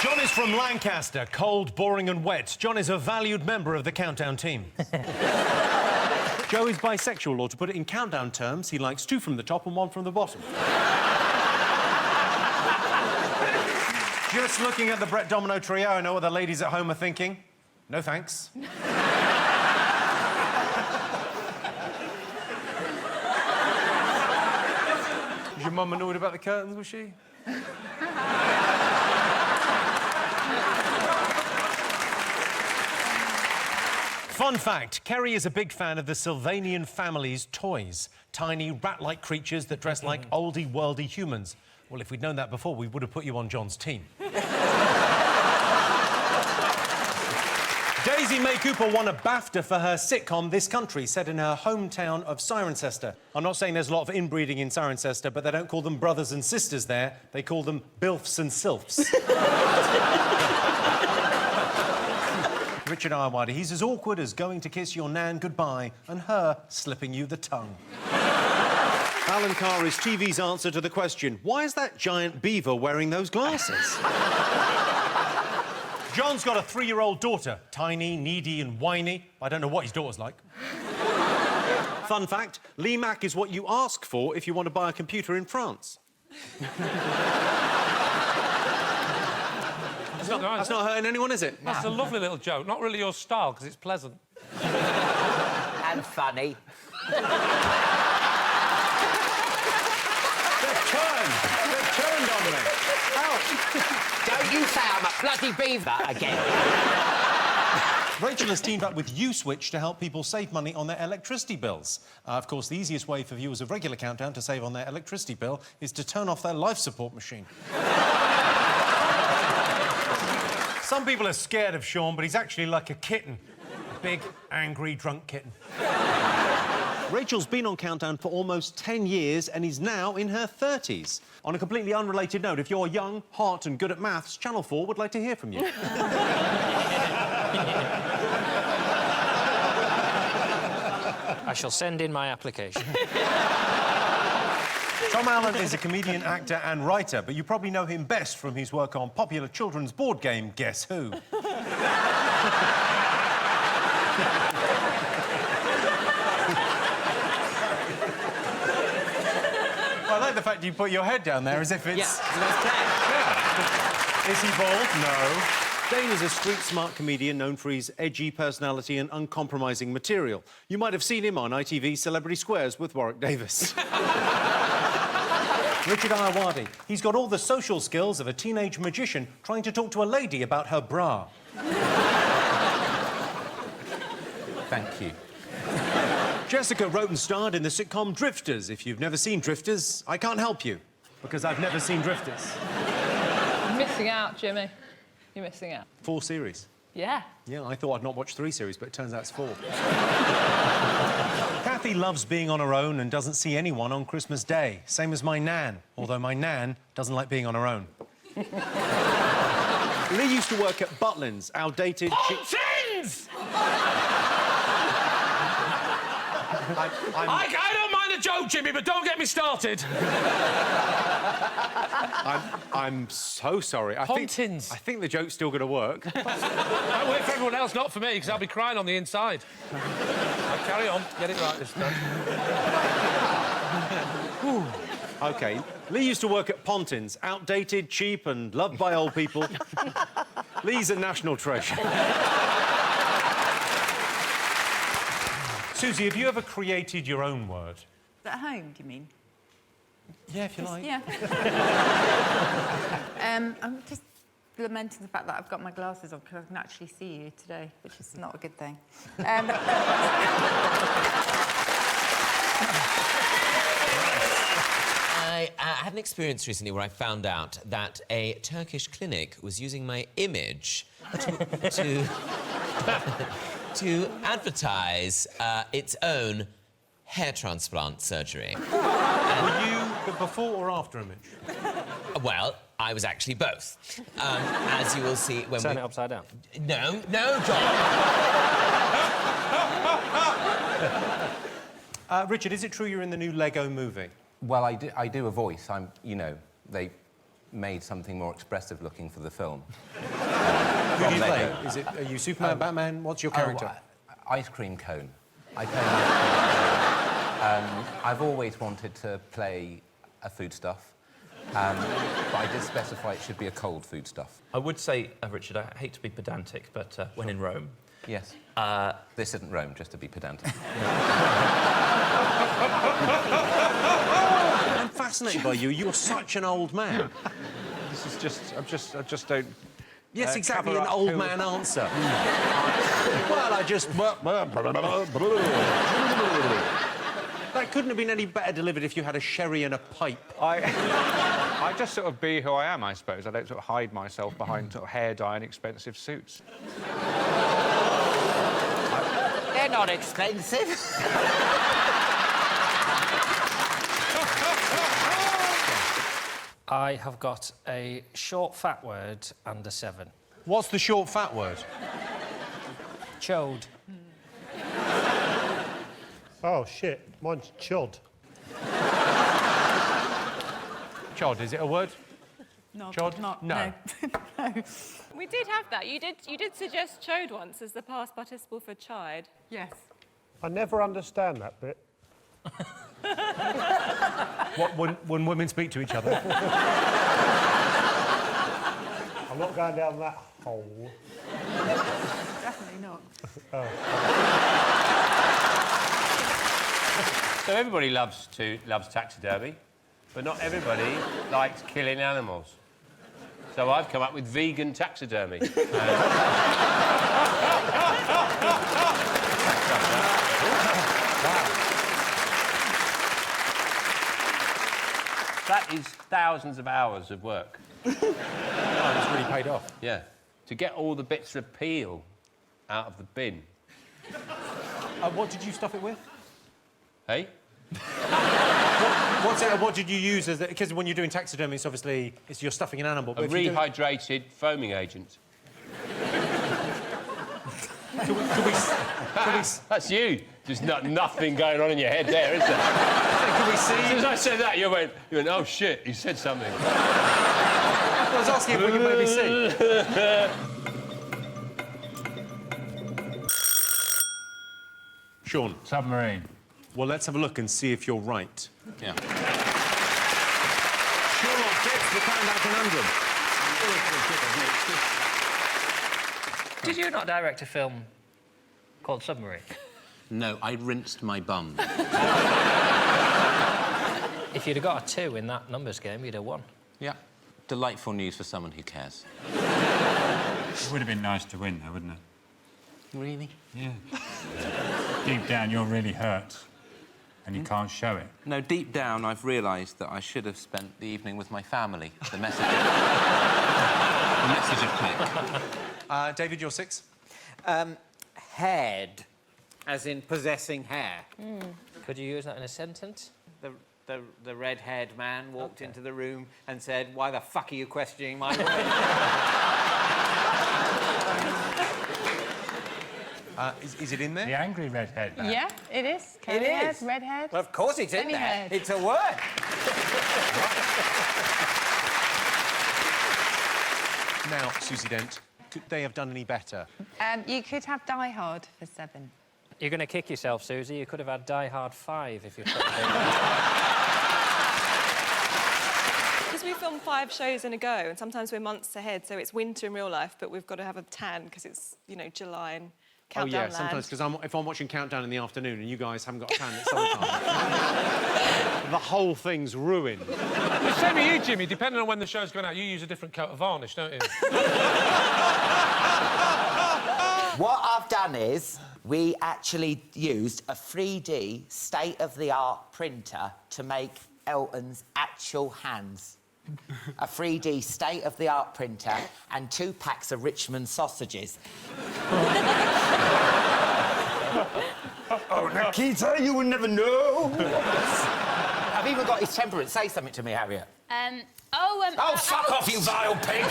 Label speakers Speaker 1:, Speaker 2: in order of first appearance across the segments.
Speaker 1: John is from Lancaster, cold, boring and wet. John is a valued member of the Countdown team. Joe is bisexual, or to put it in Countdown terms, he likes 2 from the top and 1 from the bottom. Just looking at the Brett Domino trio, I know what the ladies at home are thinking. No thanks. Was your mum annoyed about the curtains, was she? Fun fact, Kerry is a big fan of the Sylvanian family's toys. Tiny, rat-like creatures that dress like oldie, worldy humans. Well, if we'd known that before, we would have put you on John's team. Daisy May Cooper won a BAFTA for her sitcom This Country, set in her hometown of Cirencester. I'm not saying there's a lot of inbreeding in Cirencester, but they don't call them brothers and sisters there. They call them bilfs and sylphs. Richard Ayoade, he's as awkward as going to kiss your nan goodbye and her slipping you the tongue. Alan Carr is TV's answer to the question, why is that giant beaver wearing those glasses? John's got a 3-year-old daughter, tiny, needy and whiny. I don't know what his daughter's like. Fun fact, Lee Mack is what you ask for if you want to buy a computer in France. That's not hurting anyone, is it?
Speaker 2: That's a lovely little joke. Not really your style, because it's pleasant.
Speaker 3: And funny.
Speaker 1: They've turned on me. Ouch.
Speaker 3: Don't you say I'm a bloody beaver again.
Speaker 1: Rachel has teamed up with U-Switch to help people save money on their electricity bills. Of course, the easiest way for viewers of regular Countdown to save on their electricity bill is to turn off their life support machine. Some people are scared of Sean, but he's actually like a kitten. A big, angry, drunk kitten. Rachel's been on Countdown for almost 10 years and is now in her 30s. On a completely unrelated note, if you're young, hot and good at maths, Channel 4 would like to hear from you.
Speaker 4: I shall send in my application.
Speaker 1: Tom Allen is a comedian, actor and writer, but you probably know him best from his work on popular children's board game Guess Who. I like the fact you put your head down there as if it's... Yeah. Is he bald? No. Dane is a street-smart comedian known for his edgy personality and uncompromising material. You might have seen him on ITV's Celebrity Squares with Warwick Davis. Richard Ayoade. He's got all the social skills of a teenage magician trying to talk to a lady about her bra.
Speaker 5: Thank you.
Speaker 1: Jessica wrote and starred in the sitcom Drifters. If you've never seen Drifters, I can't help you, because I've never seen Drifters.
Speaker 6: You're missing out, Jimmy. You're missing out.
Speaker 1: 4 series.
Speaker 6: Yeah.
Speaker 1: Yeah, I thought I'd not watch 3 series, but it turns out it's 4. Kathy loves being on her own and doesn't see anyone on Christmas Day. Same as my nan, although my nan doesn't like being on her own. Lee used to work at Butlins, outdated...
Speaker 2: Butlins! I don't mind a joke, Jimmy, but don't get me started.
Speaker 1: I'm so sorry. I think the joke's still going to work.
Speaker 2: I'll work for everyone else, not for me, because I'll be crying on the inside. I'll carry on. Get it right this time.
Speaker 1: OK. Lee used to work at Pontins, outdated, cheap and loved by old people. Lee's a national treasure. Susie, have you ever created your own word?
Speaker 7: At home, do you mean?
Speaker 1: Yeah, if you like.
Speaker 7: Yeah. I'm just lamenting the fact that I've got my glasses on because I can actually see you today, which is not a good thing.
Speaker 5: I had an experience recently where I found out that a Turkish clinic was using my image to advertise its own hair transplant surgery.
Speaker 1: Were you the before or after image?
Speaker 5: Well, I was actually both. As you will see when
Speaker 4: Turn it upside down.
Speaker 5: No, John.
Speaker 1: Richard, is it true you're in the new Lego movie?
Speaker 8: Well, I do a voice. You know, they made something more expressive looking for the film.
Speaker 1: Who do you play? Are you Superman, Batman? What's your character?
Speaker 8: Ice cream cone. I've always wanted to play a foodstuff, but I did specify it should be a cold foodstuff.
Speaker 9: I would say, Richard, I hate to be pedantic, but when in Rome...
Speaker 8: Yes. This isn't Rome, just to be pedantic.
Speaker 1: I'm fascinated by you. You're such an old man.
Speaker 10: This is just... I just don't...
Speaker 1: Yes, exactly,
Speaker 10: cover
Speaker 1: an
Speaker 10: up
Speaker 1: old
Speaker 10: who-
Speaker 1: man answer. Well, I just... That couldn't have been any better delivered if you had a sherry and a pipe.
Speaker 10: I just sort of be who I am, I suppose. I don't sort of hide myself behind sort of hair dye and expensive suits.
Speaker 3: They're not expensive.
Speaker 4: I have got a short, fat word and a 7.
Speaker 1: What's the short, fat word?
Speaker 4: Chode.
Speaker 11: Oh, shit. Mine's chod.
Speaker 1: Chod, is it a word?
Speaker 7: No,
Speaker 1: Chod?
Speaker 7: not.
Speaker 1: No.
Speaker 7: No.
Speaker 6: We did have that. You did suggest chode once as the past participle for chide.
Speaker 7: Yes.
Speaker 11: I never understand that bit.
Speaker 1: What, when women speak to each other?
Speaker 11: I'm not going down that hole.
Speaker 7: Definitely not.
Speaker 12: So everybody loves taxidermy, but not everybody likes killing animals. So I've come up with vegan taxidermy. That is thousands of hours of work.
Speaker 1: Oh, it's really paid off.
Speaker 12: Yeah. To get all the bits of peel out of the bin.
Speaker 1: What did you stuff it with?
Speaker 12: Hey?
Speaker 1: What did you use as... Because when you're doing taxidermy, it's obviously... you're stuffing an animal.
Speaker 12: A rehydrated foaming agent. That's you. There's nothing going on in your head there, is there?
Speaker 1: Can we see...
Speaker 12: As soon as I said that, you went, oh, shit, you said something.
Speaker 1: I was asking if we could maybe see. Sean.
Speaker 10: Submarine.
Speaker 1: Well, let's have a look and see if you're right.
Speaker 8: Yeah.
Speaker 1: Sean gets the countdown conundrum.
Speaker 4: Did you not direct a film called Submarine?
Speaker 8: No, I rinsed my bum.
Speaker 4: If you'd have got a 2 in that numbers game, you'd have won.
Speaker 8: Yeah. Delightful news for someone who cares.
Speaker 10: It would have been nice to win, though, wouldn't it?
Speaker 8: Really?
Speaker 10: Yeah. Deep down, you're really hurt. And you can't show it.
Speaker 8: No, deep down, I've realised that I should have spent the evening with my family. The message of click.
Speaker 1: David, you're 6.
Speaker 3: Head, as in possessing hair.
Speaker 4: Could you use that in a sentence?
Speaker 3: The redhead man walked into the room and said, "Why the fuck are you questioning my word?"
Speaker 1: Is it in there?
Speaker 10: The angry redhead.
Speaker 7: Yeah, it is.
Speaker 3: It is.
Speaker 7: Redhead.
Speaker 3: Well, of course it's in there.
Speaker 7: Head.
Speaker 3: It's a word.
Speaker 1: Now, Susie Dent, could they have done any better?
Speaker 7: You could have Die Hard for 7.
Speaker 4: You're going to kick yourself, Susie. You could have had Die Hard 5 if you put it.
Speaker 6: Because we film 5 shows in a go, and sometimes we're months ahead, so it's winter in real life, but we've got to have a tan because it's, July and Countdown
Speaker 1: Oh, yeah, sometimes,
Speaker 6: land.
Speaker 1: because if I'm watching Countdown in the afternoon and you guys haven't got a tan at summertime, the whole thing's ruined.
Speaker 2: The same with you, Jimmy. Depending on when the show's going out, you use a different coat of varnish, don't you?
Speaker 3: What I've done is we actually used a 3D state-of-the-art printer to make Elton's actual hands. A 3D state-of-the-art printer and 2 packs of Richmond sausages. Oh, Nikita, you will never know. I've even got his temperament. Say something to me, Harriet.
Speaker 13: Oh,
Speaker 3: fuck off, you vile pig!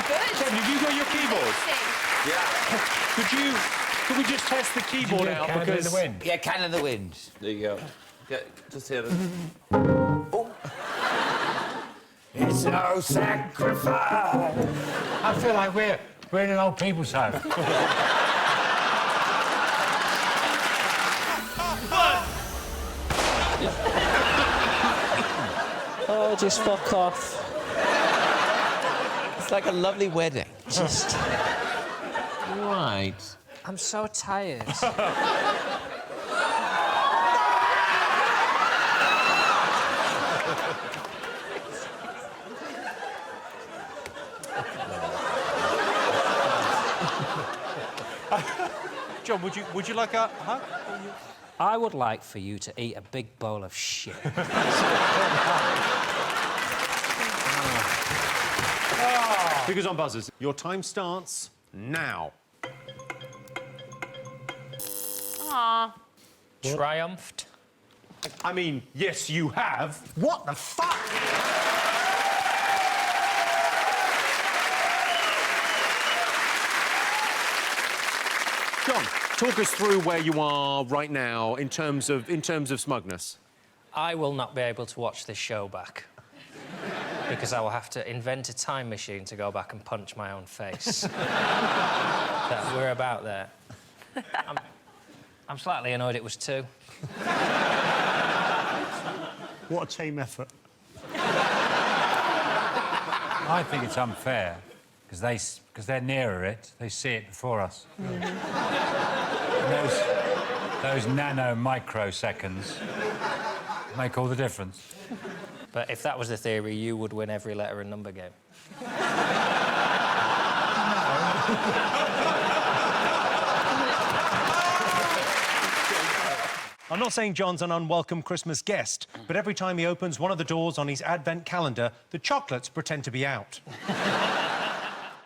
Speaker 1: Have you got your keyboard?
Speaker 3: Yeah.
Speaker 1: Could we just test the keyboard out? Because...
Speaker 10: in the wind.
Speaker 3: Yeah, Can in the Wind.
Speaker 12: There you go. Yeah, just hear it.
Speaker 14: It's no sacrifice. I feel like we're in an old people's home.
Speaker 4: Oh, just fuck off.
Speaker 5: It's like a lovely wedding.
Speaker 4: Just...
Speaker 5: Right.
Speaker 4: I'm so tired.
Speaker 1: John, would you like a hug?
Speaker 4: I would like for you to eat a big bowl of shit.
Speaker 1: Fingers on buzzers. Your time starts now.
Speaker 13: Aw.
Speaker 4: Triumphed.
Speaker 1: I mean, yes, you have. What the fuck? John, talk us through where you are right now in terms of smugness.
Speaker 4: I will not be able to watch this show back. Because I will have to invent a time machine to go back and punch my own face. We're about there. I'm slightly annoyed it was 2.
Speaker 11: What a team effort.
Speaker 14: I think it's unfair because they're nearer it. They see it before us. Those nano microseconds make all the difference.
Speaker 4: But if that was the theory, you would win every letter and number game.
Speaker 1: I'm not saying John's an unwelcome Christmas guest, but every time he opens one of the doors on his advent calendar, the chocolates pretend to be out.